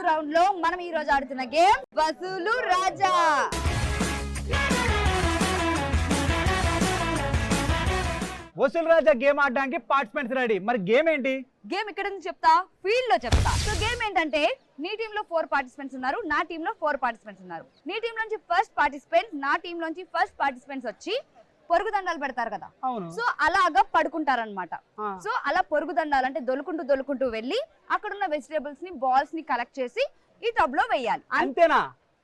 Round లో మనం ఈ రోజు ఆడుతున్న గేమ్ వసూలు రాజా. వసూలు రాజా గేమ్ ఆడడానికి పార్టిసిపెంట్స్ రెడీ. మరి గేమ్ ఏంటి? గేమ్ ఇక్కడ నుంచి చెప్తా, ఫీల్డ్ లో చెప్తా. సో గేమ్ ఏంటంటే నీ టీమ్ లో 4 పార్టిసిపెంట్స్ ఉన్నారు, నా టీమ్ లో 4 పార్టిసిపెంట్స్ ఉన్నారు. నీ టీమ్ నుంచి ఫస్ట్ పార్టిసిపెంట్, నా టీమ్ నుంచి ఫస్ట్ పార్టిసిపెంట్స్ వచ్చి పొరుగు దండాలు పెడతారు కదా. సో అలాగా పడుకుంటారనమాట. సో అలా పొరుగు దండాలు అంటే దొలుకుంటూ వెళ్ళి అక్కడున్న వెజిటేబుల్స్ ని బాల్స్ ని కలెక్ట్ చేసి ఈ టబ్ లో వేయాలి. అంతేనా?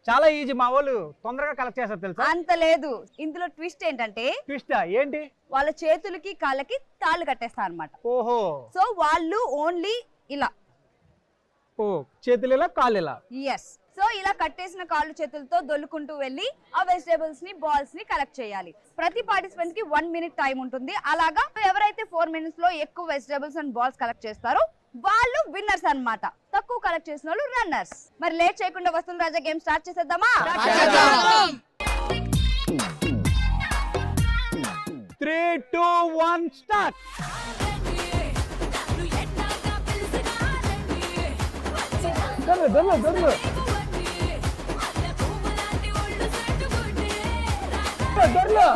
చాలా ఈజీ, మా వాళ్ళు తొందరగా కలెక్ట్ చేస్తారు తెలుసా? అంత లేదు. ఇందులో ట్విస్ట్ ఏంటంటే ఏంటి, వాళ్ళ చేతులకి కాళ్ళకి తాళ్ళు కట్టేస్తారు అనమాట. ఓహో. సో వాళ్ళు ఓన్లీ ఇలా చేతులు ఇలా కాళ్ళు ఇలా. ఎస్. సో ఇలా కట్టేసిన కాళ్ళు చేతులతో దొల్లుకుంటూ వెళ్ళి ఆ వెజిటేబుల్స్ ని బాల్స్ ని కలెక్ట్ చేయాలి. ప్రతి పార్టిసిపెంట్ కి 1 minute టైం ఉంటుంది. అలాగా ఎవరైతే 4 minutes లో ఎక్కువ వెజిటేబుల్స్ అండ్ బాల్స్ కలెక్ట్ చేస్తారో వాళ్ళు విన్నర్స్ అన్నమాట. తక్కువ కలెక్ట్ చేసిన వాళ్ళు రన్నర్స్. మరి లేట్ చేయకుండా వసూలు రాజా గేమ్ స్టార్ట్ చేసేద్దామా? 3, 2, 1 స్టార్ట్. దొర్లు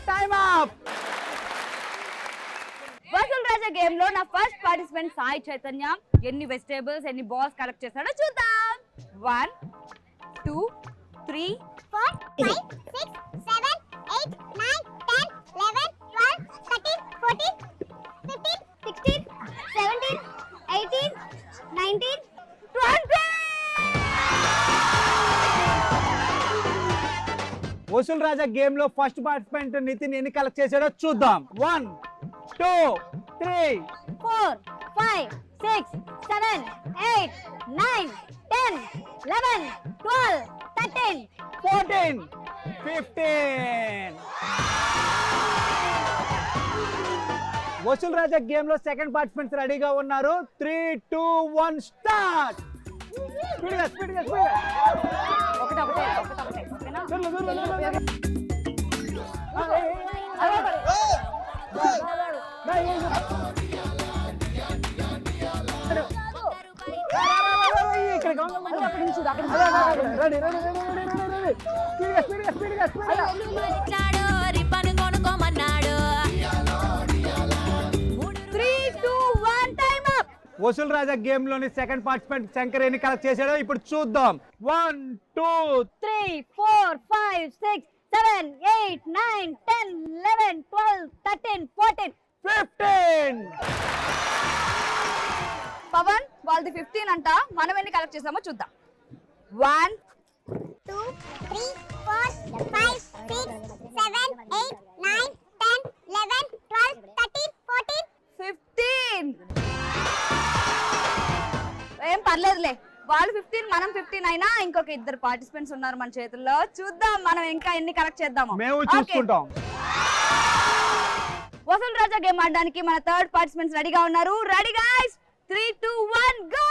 time up. వసూలు రాజా గేమ్ లో నా ఫస్ట్ పార్టిసిపెంట్ సాయి చైతన్య ఎన్ని వెజిటేబుల్స్ ఎన్ని బాల్స్ కలెక్ట్ చేస్తాడో చూద్దాం. 1, 2, 3, 4, 5, 6, 7, 8, 9, 10, 11, 12, 13, 14, 15, 16, 17, 18, 19, 20. వసూలు రాజా గేమ్ లో ఫస్ట్ పార్టిసిపెంట్ నితిన్ ఎన్ని కలెక్ట్ చేశాడో చూద్దాం. 1, 2, 3, 4, 5, 6, 7, 8, 9, 10, 11, 12, 13, 14, 15. వసూలు రాజా గేమ్ లో సెకండ్ పార్టిసిపెంట్స్ రెడీగా ఉన్నారు. 3, 2, 1 స్టార్ట్. స్పీడ్గా ఒకటే. వసూలు రాజా గేమ్ లోని సెకండ్ పార్టిసిపెంట్ శంకర్ ఎన్ని కలెక్ట్ చేశాడో ఇప్పుడు చూద్దాం. 1, 2, 3, 4, 5, 6, 7, 8, 9, 10, 11, 12, 13, 14, 15. పవన్ వాళ్ళది 15 అంట. మనం ఎన్ని కలెక్ట్ చేసామో చూద్దాం. 1, 2, 3, 4, 5, 6, 7, 8, 9, 10, 11, 12, 13, 14, 15. ఏం పర్లేదులే, వాళ్ళు 15 మనం 15 అయినా ఇంకొక 2 పార్టిసిపెంట్స్ ఉన్నారు మన చేతుల్లో. చూద్దాం మనం ఇంకా ఎన్ని కలెక్ట్ చేద్దాము. మేము చూసుకుంటాం. వసూలు రాజా గేమ్ ఆడడానికి మన థర్డ్ పార్టిసిపెంట్స్ రెడీగా ఉన్నారు. Ready guys? 3, 2, 1 గో.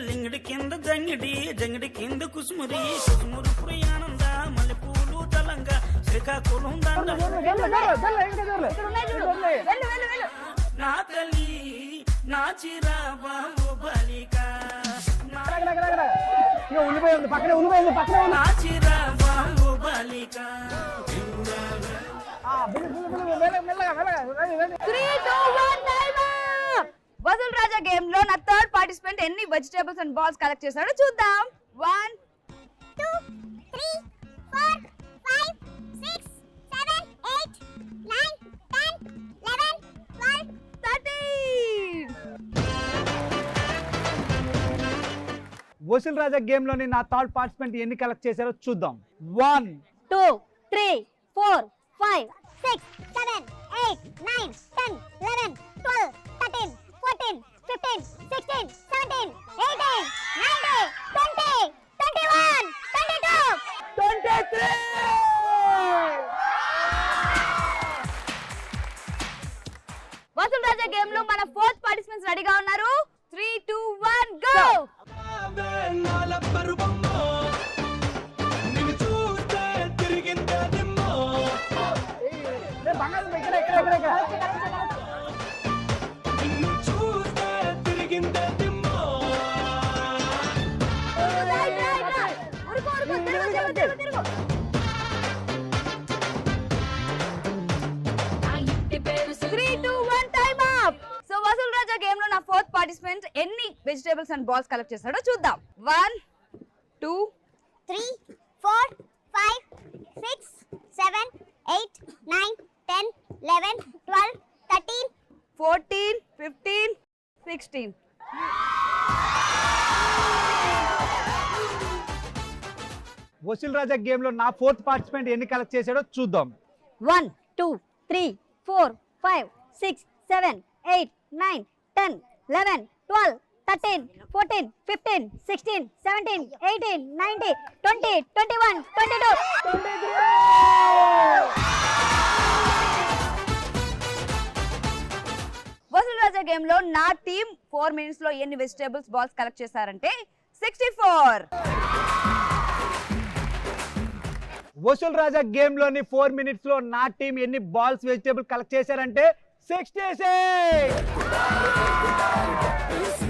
లింగిడి కింద జంగిడి కింద కుసుమురి ప్రయాణంద మల్లెపూలు తలంగా శ్రీకాకుళం నా తల్లి నా చిరాబాబు బాలిక ఉల్లిపోయింది పక్కనే నా చిరాబాబు బాలిక. 3, 2, 1 టైమ్ అప్. వసూలు రాజా గేమ్ లో నా థర్డ్ పార్టిసిపెంట్ ఎన్ని వెజిటేబుల్స్ అండ్ బాల్స్ కలెక్ట్ చేశాడో చూద్దాం. 1, 2, 3, 4, 5, 6, 7, 8, 9, 10, 11, 12, 13. వసూలు రాజా గేమ్ లోని నా థర్డ్ పార్టిసిపెంట్ ఎన్ని కలెక్ట్ చేశారో చూద్దాం. 1, 2, 3, 4, 5, 6, 7, 8, 9, 10, 11, 12, 13, 14, 15, 16, 17, 18, 19, 20, 21, 22, 23. మన ఫోర్త్ పార్టిసిపెంట్స్ రెడీగా ఉన్నారు 3 2 1 గో పార్టిసిపెంట్ ఎన్ని వెజిటేబుల్స్ అండ్ బాల్స్ కలెక్ట్ చేస్తాడో చూద్దాం 1 2 3 4 5 6 7 8 9 10 11 12 13 14 15 16 వసూల్ రాజా గేమ్ లో నా ఫోర్త్ పార్టిసిపెంట్ ఎన్ని కలెక్ట్ చేశాడో చూద్దాం 1 2 3 4 5 6 7 8 9 10 11 12 13 14 15 16 17 18 19 20 21 22 వసూల్ రాజా గేమ్ లో నా టీం 4 మినిట్స్ లో ఎన్ని వెజిటేబుల్స్ బాల్స్ కలెక్ట్ చేశారంటే 64 వసూల్ రాజా గేమ్ లోని 4 మినిట్స్ లో నా టీం ఎన్ని బాల్స్ వెజిటేబుల్ కలెక్ట్ చేశారంటే 66